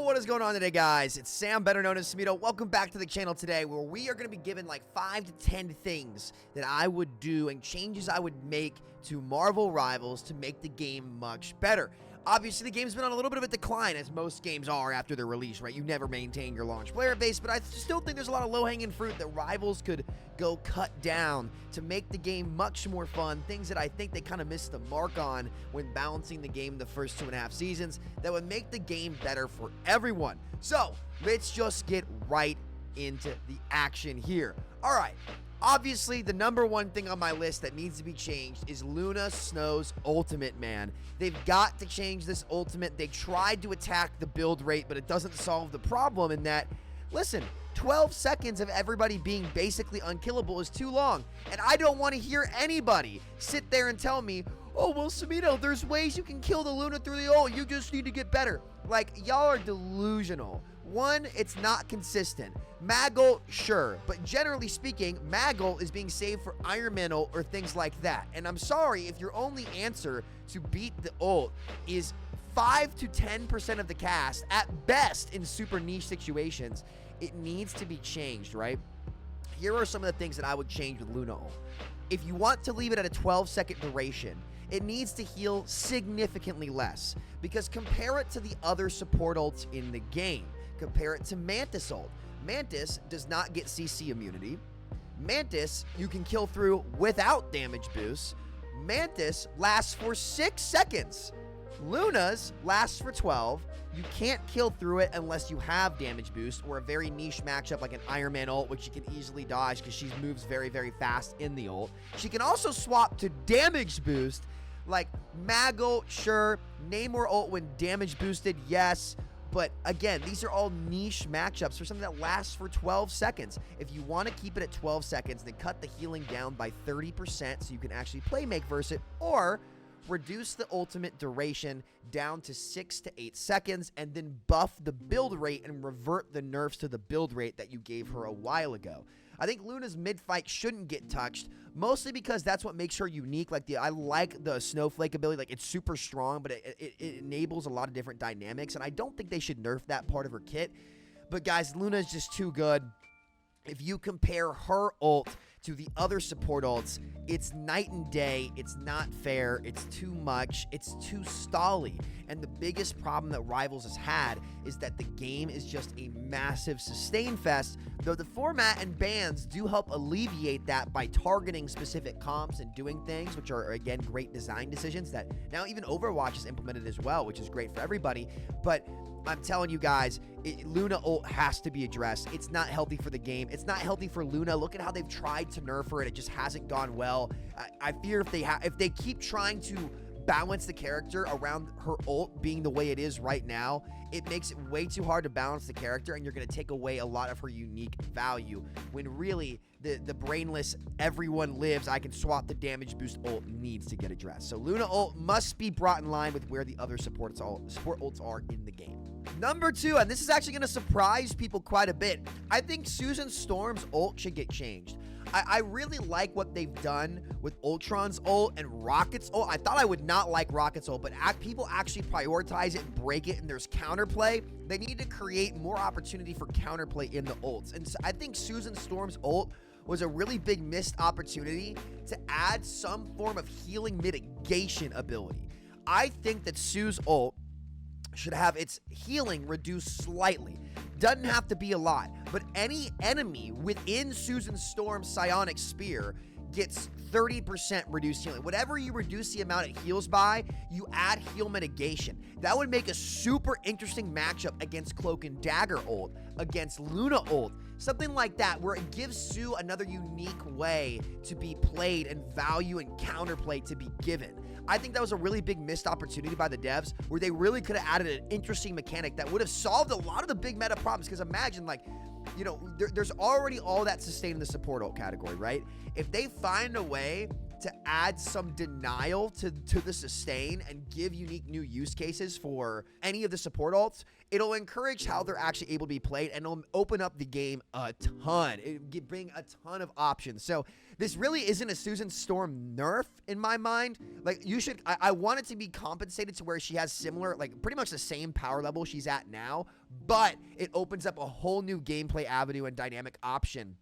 What is going on today, guys? It's Sam, better known as Samito. Welcome back to the channel today, where we are going to be given like 5 to 10 things that I would do and changes I would make to Marvel Rivals to make the game much better. Obviously, the game's been on a little bit of a decline, as most games are after their release, right? You never maintain your launch player base, but I still think there's a lot of low-hanging fruit that Rivals could go cut down to make the game much more fun, things that I think they kind of missed the mark on when balancing the game the first 2.5 seasons that would make the game better for everyone. So, let's just get right into the action here. All right. Obviously, the number one thing on my list that needs to be changed is Luna Snow's ultimate, man. They've got to change this ultimate. They tried to attack the build rate, but it doesn't solve the problem in that, listen, 12 seconds of everybody being basically unkillable is too long. And I don't want to hear anybody sit there and tell me, oh, well, Samito, there's ways you can kill the Luna through the ult. You just need to get better. Like, y'all are delusional. One, it's not consistent. Mag-ult, sure, but generally speaking, Mag-ult is being saved for Iron Man ult or things like that. And I'm sorry if your only answer to beat the ult is 5 to 10% of the cast, at best in super niche situations, it needs to be changed, right? Here are some of the things that I would change with Luna ult. If you want to leave it at a 12-second duration, it needs to heal significantly less, because compare it to the other support ults in the game. Compare it to Mantis ult. Mantis does not get CC immunity. Mantis, you can kill through without damage boost. Mantis lasts for 6 seconds. Luna's lasts for 12. You can't kill through it unless you have damage boost or a very niche matchup like an Iron Man ult, which you can easily dodge because she moves very, very fast in the ult. She can also swap to damage boost, like Mag-ult, sure. Namor ult when damage boosted, yes. But again, these are all niche matchups for something that lasts for 12 seconds. If you want to keep it at 12 seconds, then cut the healing down by 30% so you can actually play make versus it, or reduce the ultimate duration down to 6 to 8 seconds and then buff the build rate and revert the nerfs to the build rate that you gave her a while ago. I think Luna's mid-fight shouldn't get touched, mostly because that's what makes her unique. Like, I like the Snowflake ability. Like, it's super strong, but it enables a lot of different dynamics, and I don't think they should nerf that part of her kit. But, guys, Luna's just too good. If you compare her ult to the other support ults, it's night and day. It's not fair. It's too much. It's too stally. And the biggest problem that Rivals has had is that the game is just a massive sustain fest, though the format and bans do help alleviate that by targeting specific comps and doing things, which are, again, great design decisions that now even Overwatch has implemented as well, which is great for everybody. But I'm telling you guys, Luna ult has to be addressed. It's not healthy for the game. It's not healthy for Luna. Look at how they've tried to nerf her, and it just hasn't gone well. I fear if they keep trying to balance the character around her ult being the way it is right now, it makes it way too hard to balance the character, and you're going to take away a lot of her unique value, when really the brainless everyone lives, I can swap the damage boost ult needs to get addressed. So Luna ult must be brought in line with where the other support ults are in the game. Number 2, and this is actually going to surprise people quite a bit, I think Susan Storm's ult should get changed. I really like what they've done with Ultron's ult and Rocket's ult. I thought I would not like Rocket's ult, but people actually prioritize it and break it, and there's counterplay. They need to create more opportunity for counterplay in the ults. And so I think Susan Storm's ult was a really big missed opportunity to add some form of healing mitigation ability. I think that Sue's ult should have its healing reduced slightly. Doesn't have to be a lot, but any enemy within Susan Storm's Psionic Spear gets 30% reduced healing. Whatever you reduce the amount it heals by, you add heal mitigation. That would make a super interesting matchup against Cloak and Dagger ult, against Luna ult, something like that, where it gives Sue another unique way to be played and value and counterplay to be given. I think that was a really big missed opportunity by the devs, where they really could have added an interesting mechanic that would have solved a lot of the big meta problems. Because imagine, like, you know, there's already all that sustain in the support ult category, right? If they find a way to add some denial to the sustain and give unique new use cases for any of the support ults, it'll encourage how they're actually able to be played, and it'll open up the game a ton. It'll bring a ton of options. So this really isn't a Susan Storm nerf in my mind. Like, I want it to be compensated to where she has similar, like pretty much the same power level she's at now, but it opens up a whole new gameplay avenue and dynamic option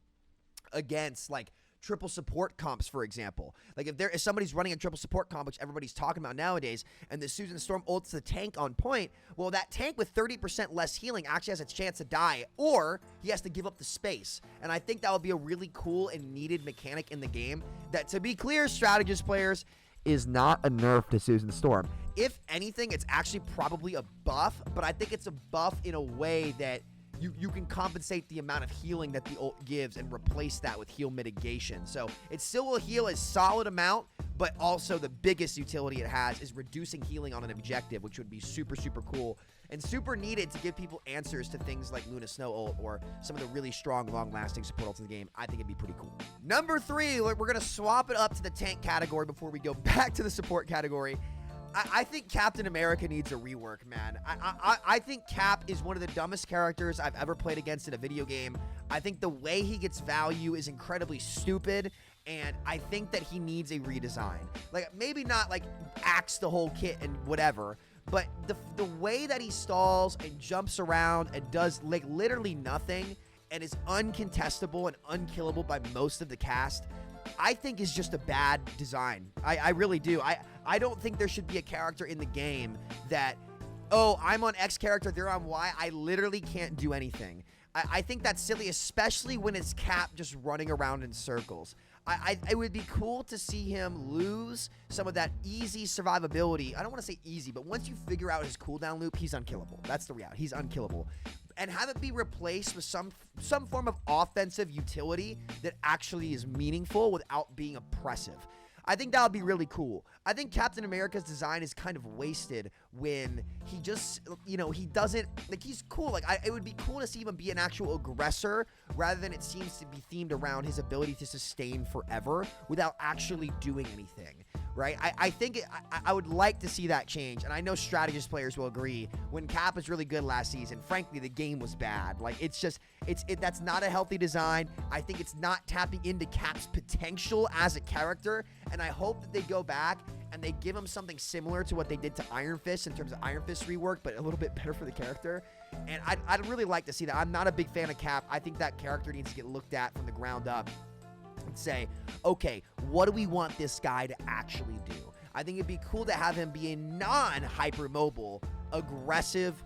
against like triple support comps, for example. Like if somebody's running a triple support comp, which everybody's talking about nowadays, and the Susan Storm ults the tank on point, well, that tank with 30% less healing actually has a chance to die, or he has to give up the space. And I think that would be a really cool and needed mechanic in the game that, to be clear, strategist players, is not a nerf to Susan Storm. If anything, it's actually probably a buff, but I think it's a buff in a way that you can compensate the amount of healing that the ult gives and replace that with heal mitigation. So it still will heal a solid amount, but also the biggest utility it has is reducing healing on an objective, which would be super, super cool and super needed to give people answers to things like Luna Snow ult or some of the really strong, long-lasting support ults in the game. I think it'd be pretty cool. Number 3, we're going to swap it up to the tank category before we go back to the support category. I think Captain America needs a rework, man. I think Cap is one of the dumbest characters I've ever played against in a video game. I think the way he gets value is incredibly stupid, and I think that he needs a redesign. Like, maybe not like axe the whole kit and whatever, but the way that he stalls and jumps around and does like literally nothing and is uncontestable and unkillable by most of the cast, I think is just a bad design. I really do. I don't think there should be a character in the game that, oh, I'm on X character, they're on Y, I literally can't do anything. I think that's silly, especially when it's Cap just running around in circles. It would be cool to see him lose some of that easy survivability. I don't want to say easy, but once you figure out his cooldown loop, he's unkillable. That's the reality. He's unkillable. And have it be replaced with some form of offensive utility that actually is meaningful without being oppressive. I think that would be really cool. I think Captain America's design is kind of wasted when he just, you know, he doesn't, like, he's cool. Like, it would be cool to see him be an actual aggressor rather than it seems to be themed around his ability to sustain forever without actually doing anything, right? I think I would like to see that change, and I know strategist players will agree. When Cap was really good last season, frankly, the game was bad. Like, it's just, that's not a healthy design. I think it's not tapping into Cap's potential as a character, and I hope that they go back and they give him something similar to what they did to Iron Fist in terms of Iron Fist rework, but a little bit better for the character. And I'd really like to see that. I'm not a big fan of Cap. I think that character needs to get looked at from the ground up and say, okay, what do we want this guy to actually do? I think it'd be cool to have him be a non-hypermobile, aggressive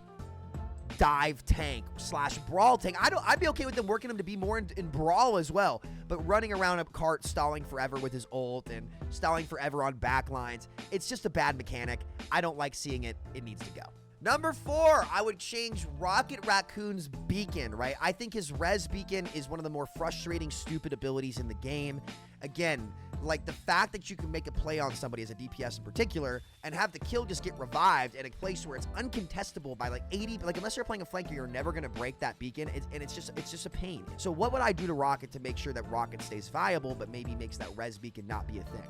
dive tank / brawl tank. I'd be okay with them working him to be more in brawl as well, but running around a cart stalling forever with his ult and stalling forever on backlines, it's just a bad mechanic. I don't like seeing it. It needs to go. Number 4, I would change Rocket Raccoon's beacon, right? I think his res beacon is one of the more frustrating, stupid abilities in the game. Again, like the fact that you can make a play on somebody as a DPS in particular and have the kill just get revived at a place where it's uncontestable by like 80, like unless you're playing a flanker, you're never going to break that beacon, and it's just a pain. So what would I do to Rocket to make sure that Rocket stays viable but maybe makes that res beacon not be a thing?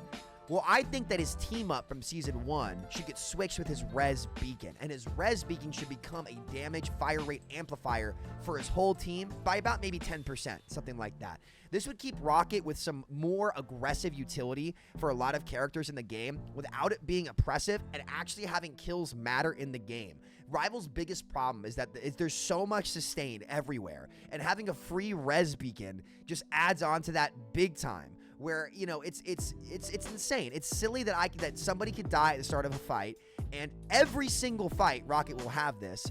Well, I think that his team up from Season 1 should get switched with his res beacon, and his res beacon should become a damage fire rate amplifier for his whole team by about maybe 10%, something like that. This would keep Rocket with some more aggressive utility for a lot of characters in the game without it being oppressive and actually having kills matter in the game. Rival's biggest problem is that there's so much sustain everywhere, and having a free res beacon just adds on to that big time. Where, you know, it's insane. It's silly that somebody could die at the start of a fight, and every single fight Rocket will have this,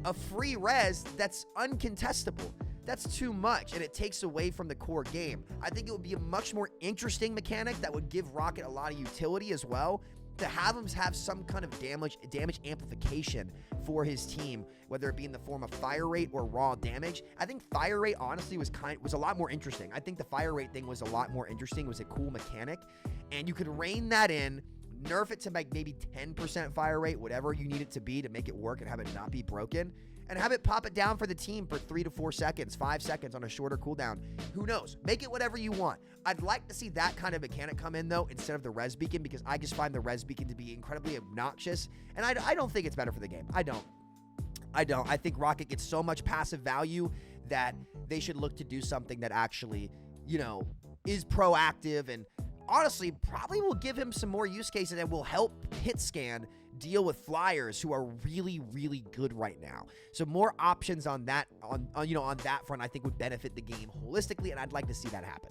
a free res that's uncontestable. That's too much, and it takes away from the core game. I think it would be a much more interesting mechanic that would give Rocket a lot of utility as well, to have him have some kind of damage amplification for his team, whether it be in the form of fire rate or raw damage. I think fire rate honestly was a lot more interesting. I think the fire rate thing was a lot more interesting. It was a cool mechanic, and you could rein that in, nerf it to like maybe 10% fire rate, whatever you need it to be to make it work and have it not be broken, and have it pop it down for the team for 3 to 4 seconds, 5 seconds on a shorter cooldown. Who knows? Make it whatever you want. I'd like to see that kind of mechanic come in, though, instead of the res beacon, because I just find the res beacon to be incredibly obnoxious, and I don't think it's better for the game. I don't. I think Rocket gets so much passive value that they should look to do something that actually, you know, is proactive and honestly probably will give him some more use cases and will help Hitscan deal with flyers who are really, really good right now. So more options on that, on that front, I think would benefit the game holistically, and I'd like to see that happen.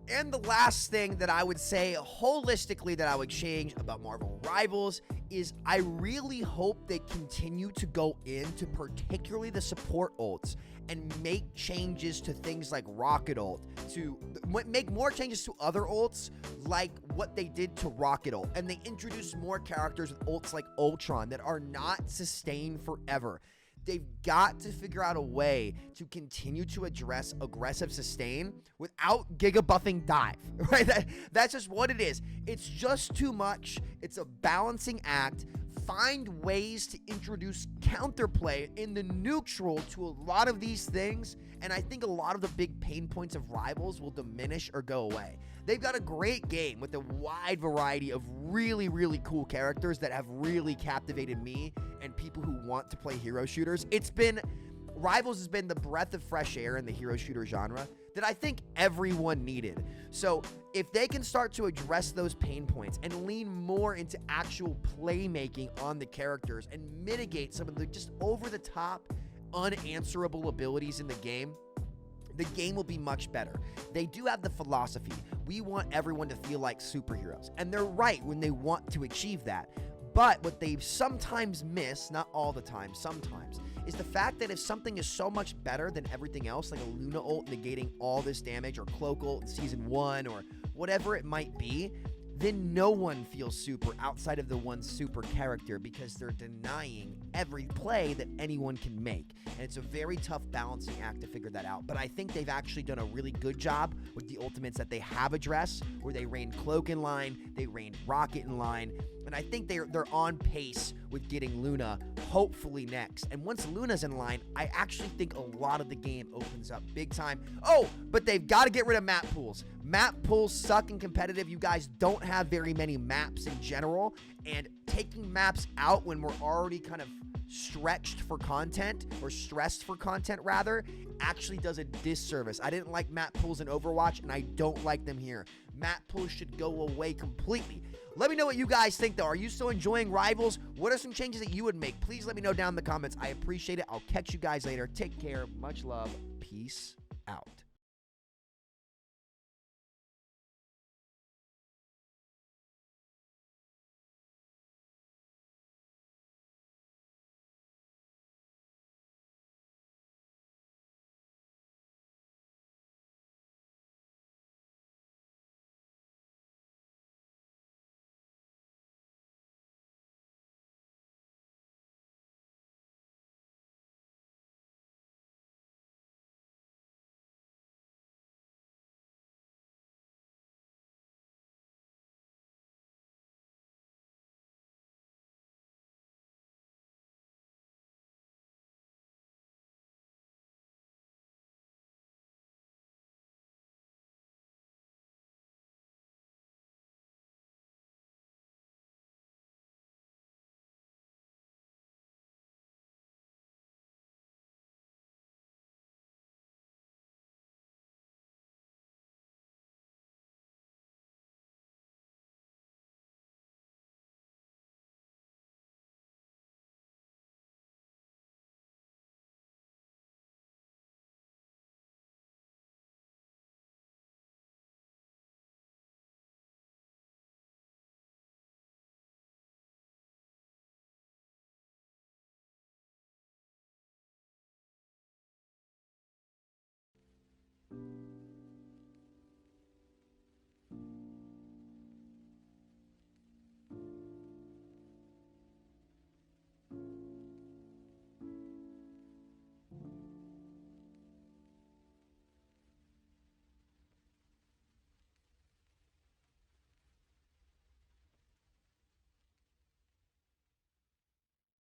And the last thing that I would say holistically that I would change about Marvel Rivals is I really hope they continue to go into particularly the support ults and make changes to things like Rocket ult, to make more changes to other ults like what they did to Rocket ult. And they introduce more characters with ults like Ultron that are not sustained forever. They've got to figure out a way to continue to address aggressive sustain without giga buffing dive, right? That's just what it is. It's just too much. It's a balancing act. Find ways to introduce counterplay in the neutral to a lot of these things, and I think a lot of the big pain points of Rivals will diminish or go away. They've got a great game with a wide variety of really, really cool characters that have really captivated me and people who want to play hero shooters. Rivals has been the breath of fresh air in the hero shooter genre that I think everyone needed. So if they can start to address those pain points and lean more into actual playmaking on the characters and mitigate some of the just over-the-top, unanswerable abilities in the game will be much better. They do have the philosophy. We want everyone to feel like superheroes. And they're right when they want to achieve that. But what they sometimes miss, not all the time, sometimes, is the fact that if something is so much better than everything else, like a Luna ult negating all this damage, or Cloak ult in Season 1, or whatever it might be, then no one feels super outside of the one super character because they're denying every play that anyone can make. And it's a very tough balancing act to figure that out. But I think they've actually done a really good job with the ultimates that they have addressed, where they rained Cloak in line, they rained Rocket in line, and I think they're on pace with getting Luna hopefully next. And once Luna's in line, I actually think a lot of the game opens up big time. Oh, but they've got to get rid of map pools. Map pools suck in competitive. You guys don't have very many maps in general, and taking maps out when we're already kind of stretched for content, or stressed for content rather, actually does a disservice. I didn't like map pools in Overwatch, and I don't like them here. Map pools should go away completely. Let me know what you guys think, though. Are you still enjoying Rivals? What are some changes that you would make? Please let me know down in the comments. I appreciate it. I'll catch you guys later. Take care. Much love. Peace out.